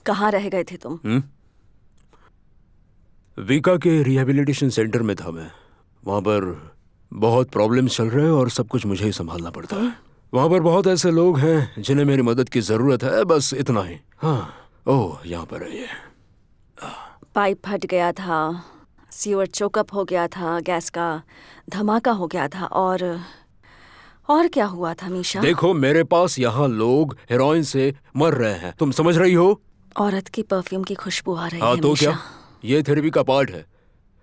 कहाँ रह गए थे तुम? वीका के रिहैबिलिटेशन सेंटर में था मैं। वहाँ पर बहुत प्रॉब्लम्स चल रहे हैं और सब कुछ मुझे ही संभालना पड़ता है। वहाँ पर बहुत ऐसे लोग हैं जिन्हें मेरी मदद की ज़रूरत है, बस इतना ही। हाँ, ओह यहाँ पर है ये। पाइप फट गया था, सीवर चोकअप हो गया था, गैस का धमाका हो गया था। और क्या हुआ था मीशा? देखो, मेरे पास यहाँ लोग हेरोइन से मर रहे हैं, तुम समझ रही हो? औरत की परफ्यूम की खुशबू आ रही हाँ है तो मीशा। क्या, ये थेरेपी का पार्ट है।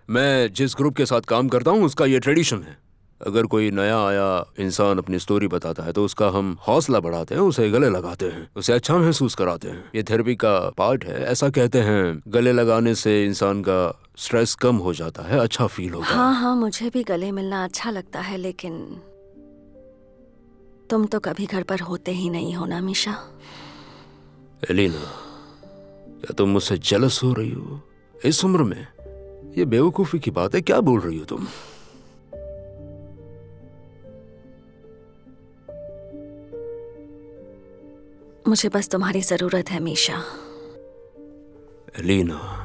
मैं जिस ग्रुप के साथ काम करता हूँ उसका ये ट्रेडिशन है। अगर कोई नया आया इंसान अपनी स्टोरी बताता है तो उसका हम हौसला बढ़ाते हैं, उसे गले लगाते हैं, उसे अच्छा महसूस कराते हैं। ये थेरेपी का पार्ट है। ऐसा कहते हैं गले लगाने से इंसान का स्ट्रेस कम हो जाता है, अच्छा फील होता है। हाँ, मुझे भी गले मिलना अच्छा लगता है, लेकिन तुम तो कभी घर पर होते ही नहीं हो ना मीशा। एलिना, क्या तुम मुझसे जेलस हो रही हो इस उम्र में? ये बेवकूफी की बात है, क्या बोल रही हो तुम? मुझे बस तुम्हारी जरूरत है मीशा। Elina,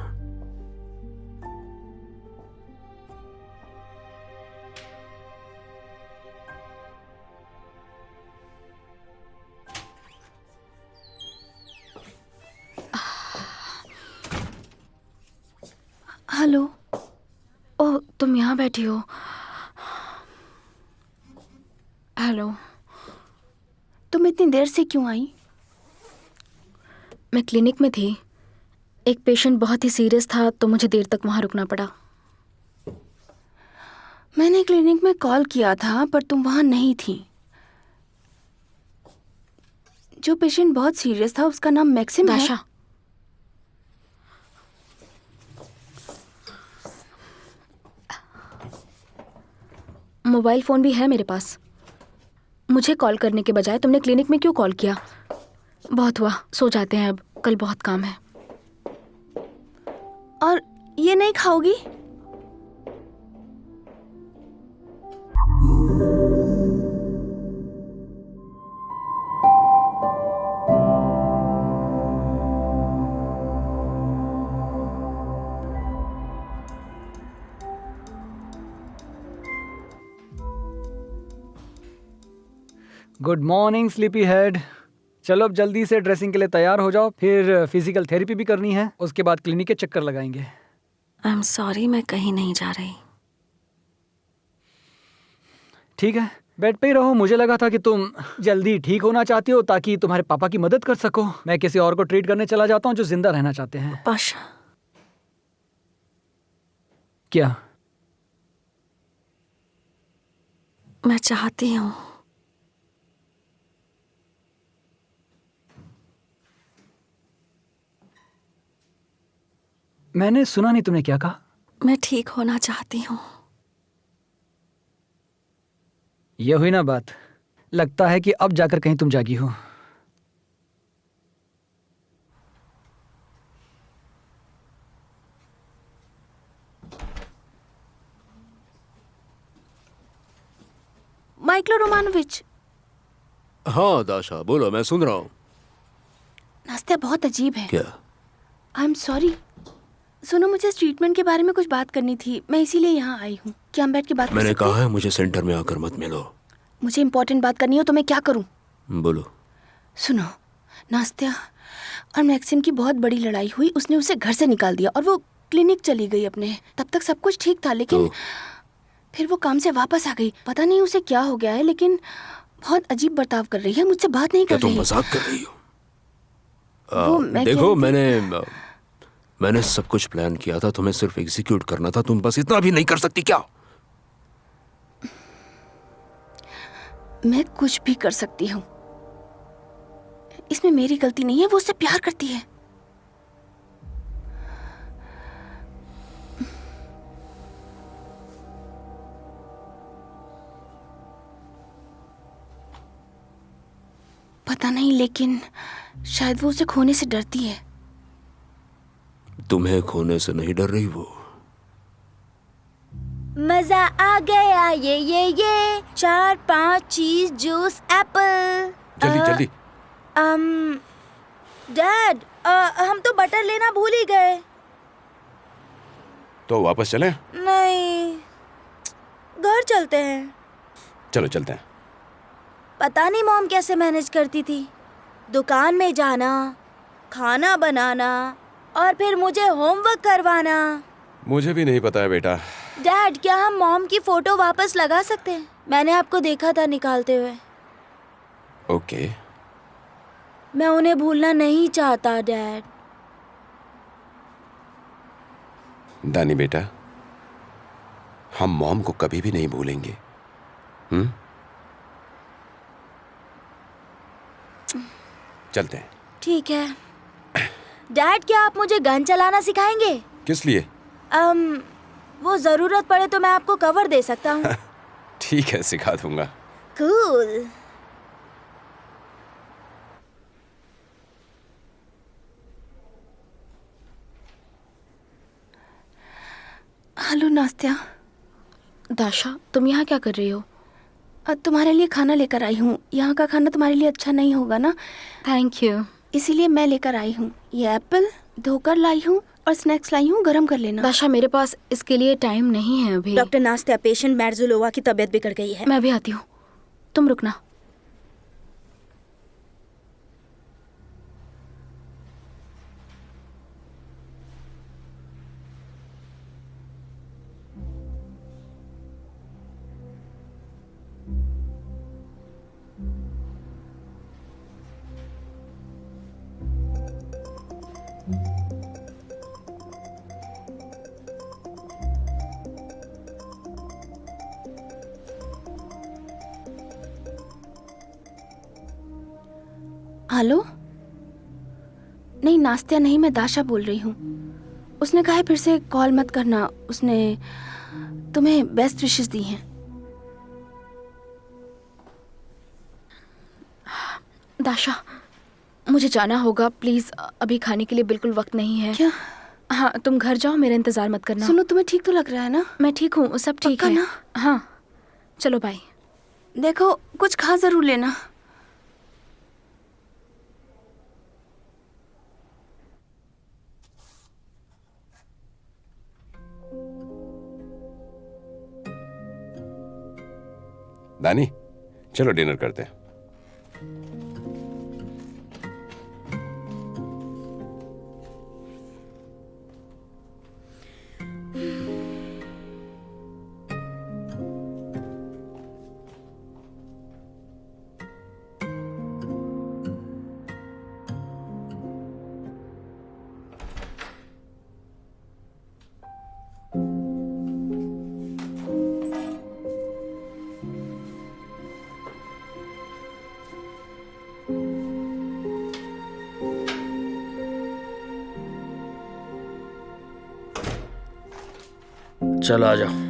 hello. ओह, तुम यहाँ बैठी हो? हेलो, तुम इतनी देर से क्यों आई? मैं क्लिनिक में थी। एक पेशेंट बहुत ही सीरियस था तो मुझे देर तक वहाँ रुकना पड़ा। मैंने क्लिनिक में कॉल किया था पर तुम वहाँ नहीं थी। जो पेशेंट बहुत सीरियस था उसका नाम मैक्सिम है। मोबाइल फ़ोन भी है मेरे पास। मुझे कॉल करने के बजाय तुमने क्लिनिक में क्यों कॉल किया? बहुत हुआ, सो जाते हैं अब, कल बहुत काम है। और ये नहीं खाओगी? Good morning sleepy head. चलो अब जल्दी से ड्रेसिंग के लिए तैयार हो जाओ, फिर फिजिकल थेरेपी भी करनी है, उसके बाद क्लिनिक के चक्कर लगाएंगे। आई एम सॉरी, मैं कहीं नहीं जा रही। ठीक है, बेड पे ही रहो। मुझे लगा था कि तुम जल्दी ठीक होना चाहती हो ताकि तुम्हारे पापा की मदद कर सको। मैं किसी और को ट्रीट करने चला जाता हूँ जो जिंदा रहना चाहते हैं। पाशा, क्या? मैं चाहती हूँ। मैंने सुना नहीं, तुमने क्या कहा? मैं ठीक होना चाहती हूँ। ये हुई ना बात। लगता है कि अब जाकर कहीं तुम जागी हो। माइकलो रोमानोविच। हाँ दाशा, बोलो, मैं सुन रहा हूँ। नास्ता बहुत अजीब है। क्या? I am sorry. सुनो, मुझे इस ट्रीटमेंट के बारे में कुछ बात करनी थी, मैं इसीलिए यहाँ आई हूँ। क्या हम बैठ के बात कर मैंने सकते हैं? कहा है मुझे सेंटर में आकर मत मिलो। मुझे इम्पोर्टेंट बात करनी हो तो मैं क्या करूँ? बोलो। सुनो, नास्ता और मैक्सिम की बहुत बड़ी लड़ाई हुई। उसने उसे घर से निकाल दिया और वो क्लिनिक चली गई अपने। तब तक सब कुछ ठीक था, लेकिन फिर वो काम से वापस आ गई। पता नहीं उसे क्या हो गया है, लेकिन बहुत अजीब बर्ताव कर रही है, मुझसे बात नहीं कर क्या रही तुम है। मजाक कर रही हो? मैं देखो, कह रही थी- मैंने सब कुछ प्लान किया था, तुम्हें सिर्फ एग्जीक्यूट करना था। तुम बस इतना भी नहीं कर सकती क्या? मैं कुछ भी कर सकती हूँ, इसमें मेरी गलती नहीं है। वो उससे प्यार करती है। पता नहीं, लेकिन शायद वो उसे खोने से डरती है। तुम्हें खोने से नहीं डर रही वो। मजा आ गया ये 4-5 चीज जूस एप्पल। जल्दी जल्दी। डैड, हम तो बटर लेना भूल ही गए। तो वापस चलें? नहीं, घर चलते हैं। चलो चलते हैं। पता नहीं मॉम कैसे मैनेज करती थी, दुकान में जाना, खाना बनाना और फिर मुझे होमवर्क करवाना। मुझे भी नहीं पता है बेटा। डैड, क्या हम मॉम की फोटो वापस लगा सकते हैं? मैंने आपको देखा था निकालते हुए। ओके। मैं उन्हें भूलना नहीं चाहता डैड। दानी बेटा, हम मॉम को कभी भी नहीं भूलेंगे। चलते हैं। ठीक है। डैड, क्या आप मुझे गन चलाना सिखाएंगे? किस लिए? वो जरूरत पड़े तो मैं आपको कवर दे सकता हूँ। ठीक है, सिखा दूंगा। कूल। हेलो नास्त्या। दाशा, तुम यहाँ क्या कर रही हो? तुम्हारे लिए खाना लेकर आई हूँ। यहाँ का खाना तुम्हारे लिए अच्छा नहीं होगा ना, थैंक यू। इसीलिए मैं लेकर आई हूँ। ये एप्पल धोकर लाई हूँ और स्नैक्स लाई हूँ, गरम कर लेना। दाशा, मेरे पास इसके लिए टाइम नहीं है अभी। डॉक्टर नास्त्या, पेशेंट मैर्जुलोवा की तबीयत बिगड़ गई है। मैं अभी आती हूँ, तुम रुकना। हेलो। नहीं, नास्त्या नहीं, मैं दाशा बोल रही हूँ। उसने कहा है फिर से कॉल मत करना। उसने तुम्हें बेस्ट विशेस दी हैं। दाशा, मुझे जाना होगा प्लीज। अभी खाने के लिए बिल्कुल वक्त नहीं है। क्या? हाँ, तुम घर जाओ, मेरा इंतजार मत करना। सुनो, तुम्हें ठीक तो लग रहा है ना? मैं ठीक हूँ, सब ठीक पक्का है ना? हाँ, चलो बाय। देखो, कुछ खा जरूर लेना। दानी, चलो डिनर करते हैं। चल आ जाओ।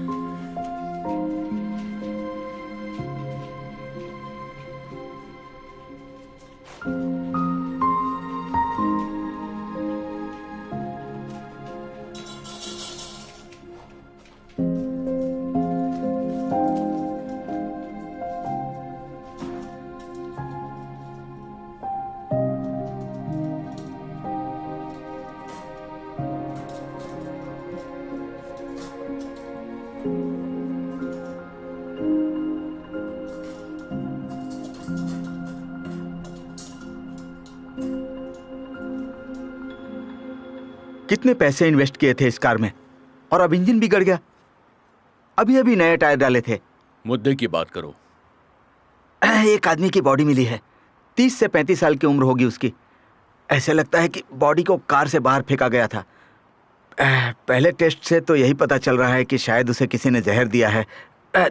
कितने पैसे इन्वेस्ट किए थे इस कार में और अब इंजन बिगड़ गया। अभी अभी नए टायर डाले थे। मुद्दे की बात करो। एक आदमी की बॉडी मिली है, 30 से 35 साल की उम्र होगी उसकी। ऐसे लगता है कि बॉडी को कार से बाहर फेंका गया था। पहले टेस्ट से तो यही पता चल रहा है कि शायद उसे किसी ने जहर दिया है।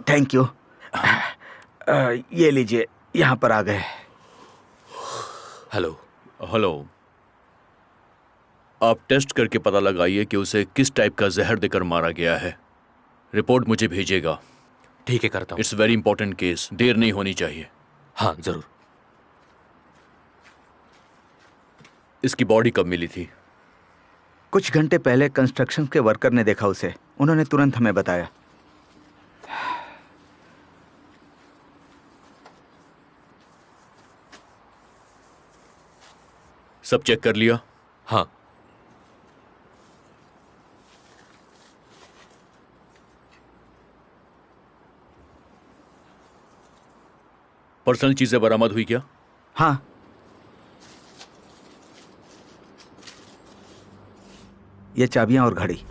Thank you. ये लीजिए, यहाँ पर आ गए। हेलो। हेलो, आप टेस्ट करके पता लगाइए कि उसे किस टाइप का जहर देकर मारा गया है। रिपोर्ट मुझे भेजिएगा। ठीक है, करता हूँ। इट्स वेरी इंपॉर्टेंट केस, देर नहीं होनी चाहिए। हाँ जरूर। इसकी बॉडी कब मिली थी? कुछ घंटे पहले कंस्ट्रक्शन के वर्कर ने देखा उसे। उन्होंने तुरंत हमें बताया। सब चेक कर लिया? पर्सनल चीजें बरामद हुई क्या? हाँ, ये चाबियां और घड़ी।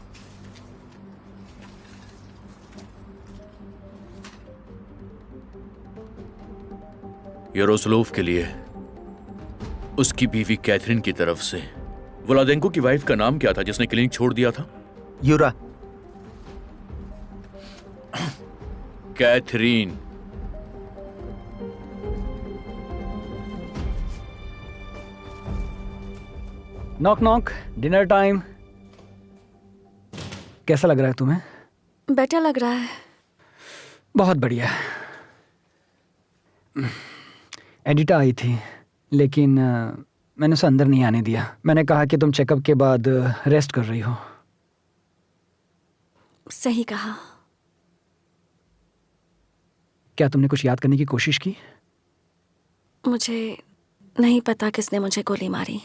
यारोस्लाव के लिए उसकी बीवी कैथरीन की तरफ से। व्लादेंको की वाइफ का नाम क्या था जिसने क्लिनिक छोड़ दिया था? यूरा। Catherine. Knock knock, dinner time. कैसा लग रहा है तुम्हें? बेटर लग रहा है। बहुत बढ़िया। एडिटा आई थी, लेकिन मैंने उसे अंदर नहीं आने दिया। मैंने कहा कि तुम चेकअप के बाद रेस्ट कर रही हो। सही कहा। क्या तुमने कुछ याद करने की कोशिश की? मुझे नहीं पता किसने मुझे गोली मारी।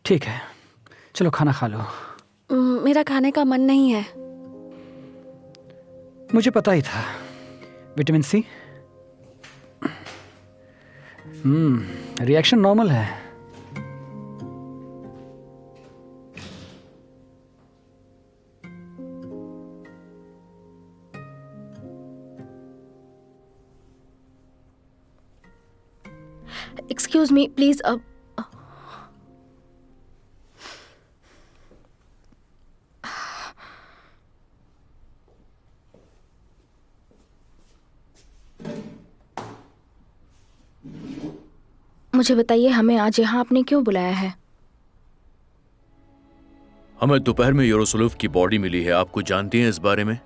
ठीक है, चलो खाना खा लो। मेरा खाने का मन नहीं है। मुझे पता ही था। Vitamin C. रिएक्शन नॉर्मल है। Excuse me please. अब मुझे बताइए, हमें आज यहाँ आपने क्यों बुलाया है? हमें दोपहर में यारोस्लाव की बॉडी मिली है। आप कुछ जानती हैं इस बारे में?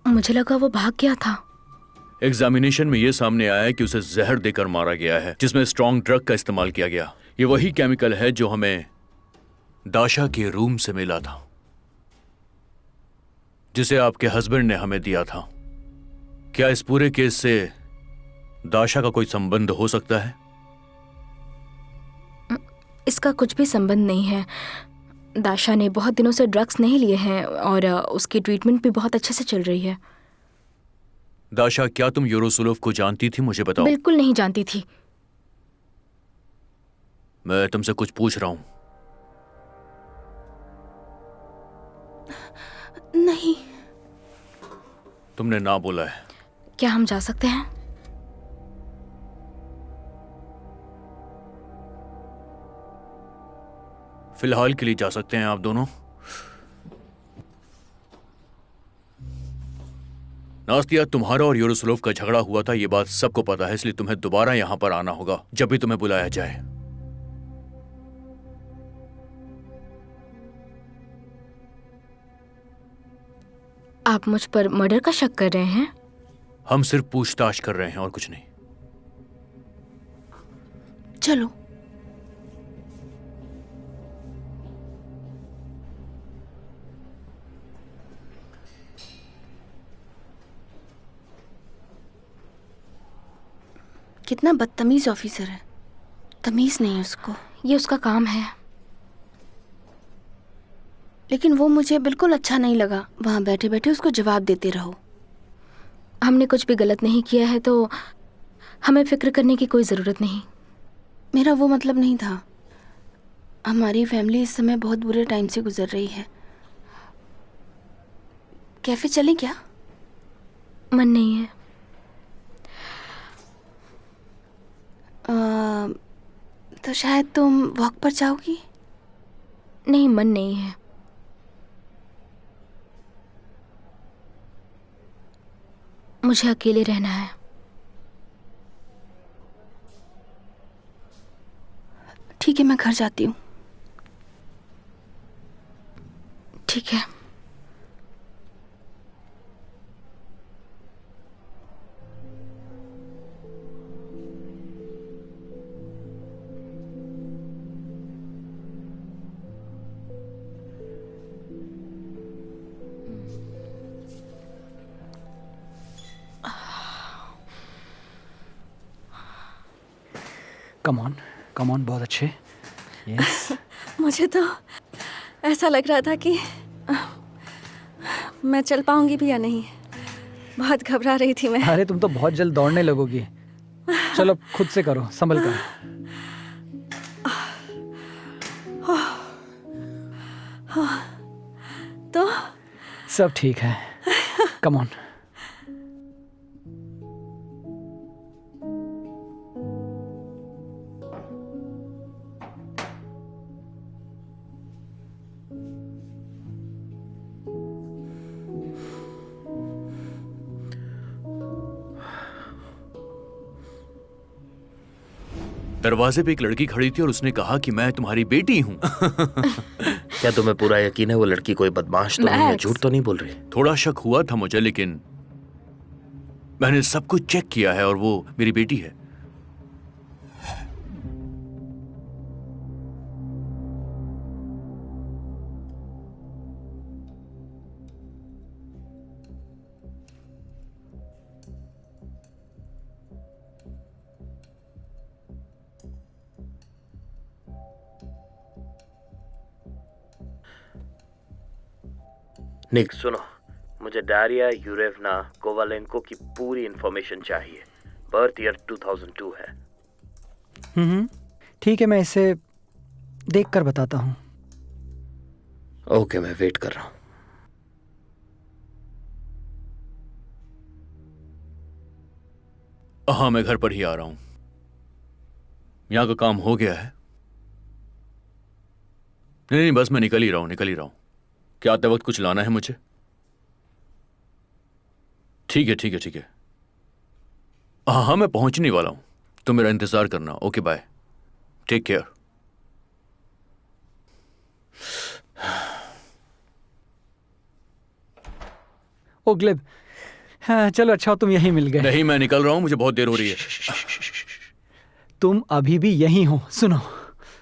मुझे लगा वो भाग गया था। एग्जामिनेशन में यह सामने आया है कि उसे जहर देकर मारा गया है, जिसमें स्ट्रॉन्ग ड्रग का इस्तेमाल किया गया। ये वही केमिकल है जो हमें दाशा के रूम से मिला था, जिसे आपके हस्बैंड ने हमें दिया था। क्या इस पूरे केस से दाशा का कोई संबंध हो सकता है? इसका कुछ भी संबंध नहीं है। दाशा ने बहुत दिनों से ड्रग्स नहीं लिए हैं और उसकी ट्रीटमेंट भी बहुत अच्छे से चल रही है। दाशा, क्या तुम यारोस्लाव को जानती थी? मुझे बताओ। बिल्कुल नहीं जानती थी। मैं तुमसे कुछ पूछ रहा हूं। नहीं। तुमने ना बोला है। क्या हम जा सकते हैं? फिलहाल के लिए जा सकते हैं आप दोनों। नास्तिया, तुम्हारा और यारोस्लाव का झगड़ा हुआ था, ये बात सबको पता है, इसलिए तुम्हें दोबारा यहां पर आना होगा जब भी तुम्हें बुलाया जाए। आप मुझ पर मर्डर का शक कर रहे हैं? हम सिर्फ पूछताछ कर रहे हैं और कुछ नहीं। चलो। कितना बदतमीज ऑफिसर है। तमीज नहीं है उसको। ये उसका काम है। लेकिन वो मुझे बिल्कुल अच्छा नहीं लगा। वहां बैठे बैठे उसको जवाब देते रहो। हमने कुछ भी गलत नहीं किया है तो हमें फिक्र करने की कोई ज़रूरत नहीं। मेरा वो मतलब नहीं था। हमारी फैमिली इस समय बहुत बुरे टाइम से गुजर रही है। कैफे चलें क्या? मन नहीं है। तो शायद तुम वॉक पर जाओगी? नहीं, मन नहीं है। मुझे अकेले रहना है। ठीक है, मैं घर जाती हूँ। ठीक है। कम ऑन, बहुत अच्छे। यस मुझे तो ऐसा लग रहा था कि मैं चल पाऊंगी भी या नहीं। बहुत घबरा रही थी मैं। अरे तुम तो बहुत जल्द दौड़ने लगोगी। चलो खुद से करो, संभल कर। तो सब ठीक है, कम ऑन। दरवाजे पे एक लड़की खड़ी थी और उसने कहा कि मैं तुम्हारी बेटी हूँ। क्या तुम्हें पूरा यकीन है वो लड़की कोई बदमाश तो नहीं है, मैक्स। झूठ तो नहीं बोल रही? थोड़ा शक हुआ था मुझे, लेकिन मैंने सब कुछ चेक किया है और वो मेरी बेटी है। निक सुनो, मुझे डारिया यूरेवना कोवालेंको की पूरी इंफॉर्मेशन चाहिए। बर्थ ईयर 2002 है। ठीक है, मैं इसे देख कर बताता हूँ। ओके, मैं वेट कर रहा हूँ। हाँ, मैं घर पर ही आ रहा हूँ। यहाँ का काम हो गया है। नहीं, बस मैं निकल ही रहा हूँ। क्या आते वक्त कुछ लाना है मुझे? ठीक है। हाँ, मैं पहुंचने वाला हूँ। तुम मेरा इंतजार करना। Okay, bye, take care. ओ ग्लिब, हाँ, चलो अच्छा तुम यहीं मिल गए। नहीं, मैं निकल रहा हूँ, मुझे बहुत देर हो रही है। तुम अभी भी यहीं हो। सुनो,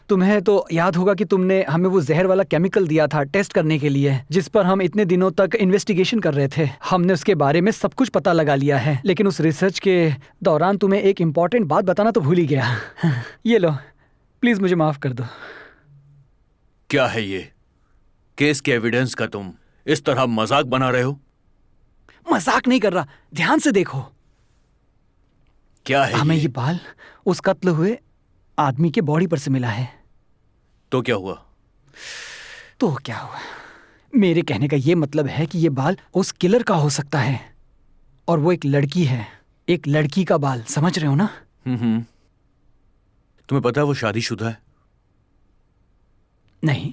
तुम्हें तो याद होगा कि तुमने हमें वो जहर वाला केमिकल दिया था टेस्ट करने के लिए, जिस पर हम इतने दिनों तक इन्वेस्टिगेशन कर रहे थे। हमने उसके बारे में सब कुछ पता लगा लिया है, लेकिन उस रिसर्च के दौरान तुम्हें एक इम्पॉर्टेंट बात बताना तो भूल ही गया। ये लो, प्लीज मुझे माफ कर दो। क्या है ये? केस के एविडेंस का तुम इस तरह मजाक बना रहे हो? मजाक नहीं कर रहा, ध्यान से देखो। क्या है हमें ये बाल उस कत्ल हुए आदमी के बॉडी पर से मिला है। तो क्या हुआ? मेरे कहने का ये मतलब है कि ये बाल उस किलर का हो सकता है, और वो एक लड़की है, एक लड़की का बाल। समझ रहे हो ना? तुम्हें पता है वो शादीशुदा है? नहीं।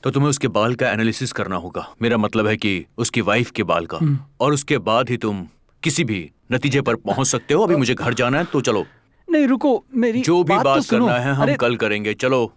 तो तुम्हें उसके बाल का एनालिसिस करना होगा। मेरा मतलब है कि उसकी वाइफ के बाल का, और उसके बाद ही तुम किसी भी नतीजे पर पहुंच सकते हो। अभी मुझे घर जाना है, तो चलो। नहीं रुको, मेरी जो भी बात बात तो सुनो। करना है हम अरे, कल करेंगे। चलो।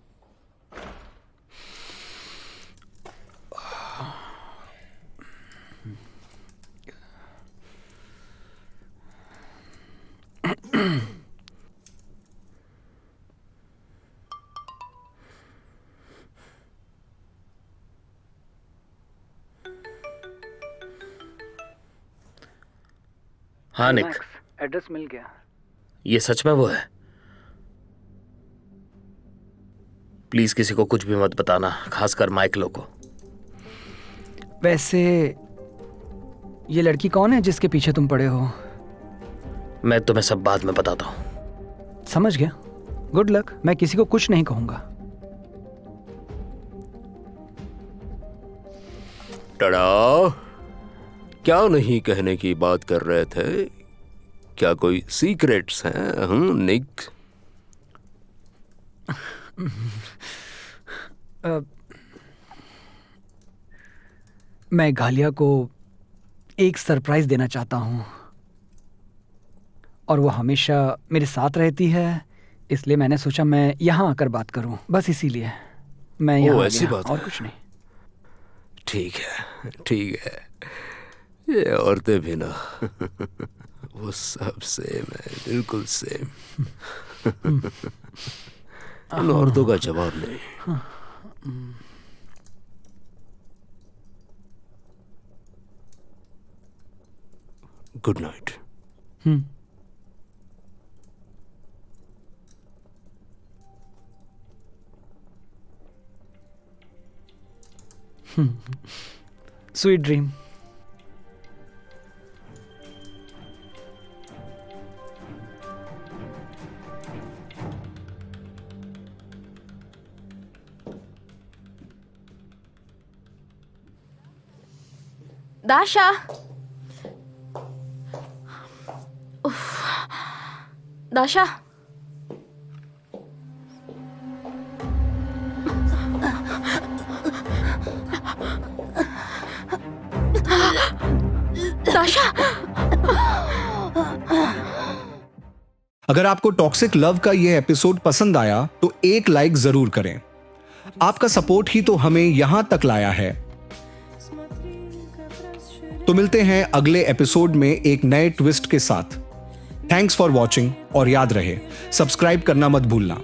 हाँ निक, एड्रेस मिल गया। ये सच में वो है? प्लीज किसी को कुछ भी मत बताना, खासकर माइकलो को। वैसे ये लड़की कौन है जिसके पीछे तुम पड़े हो? मैं तुम्हें सब बाद में बताता हूँ। समझ गया। Good luck. मैं किसी को कुछ नहीं कहूंगा। टड़ा, क्या नहीं कहने की बात कर रहे थे? क्या कोई सीक्रेट्स हैं? निक, मैं घालिया को एक सरप्राइज देना चाहता हूँ, और वो हमेशा मेरे साथ रहती है, इसलिए मैंने सोचा मैं यहाँ आकर बात करूँ। बस इसीलिए मैं यहाँ आ ऐसी गया, बात और है। कुछ नहीं। ठीक है। ये औरतें भी ना वो सब सेम है, बिल्कुल सेम। इन औरतों का जवाब नहीं। Good night. Sweet dream. दाशा, उफ, दाशा, दाशा। अगर आपको टॉक्सिक लव का यह एपिसोड पसंद आया तो एक लाइक जरूर करें। आपका सपोर्ट ही तो हमें यहां तक लाया है। तो मिलते हैं अगले एपिसोड में एक नए ट्विस्ट के साथ। थैंक्स फॉर वॉचिंग और याद रहे सब्सक्राइब करना मत भूलना।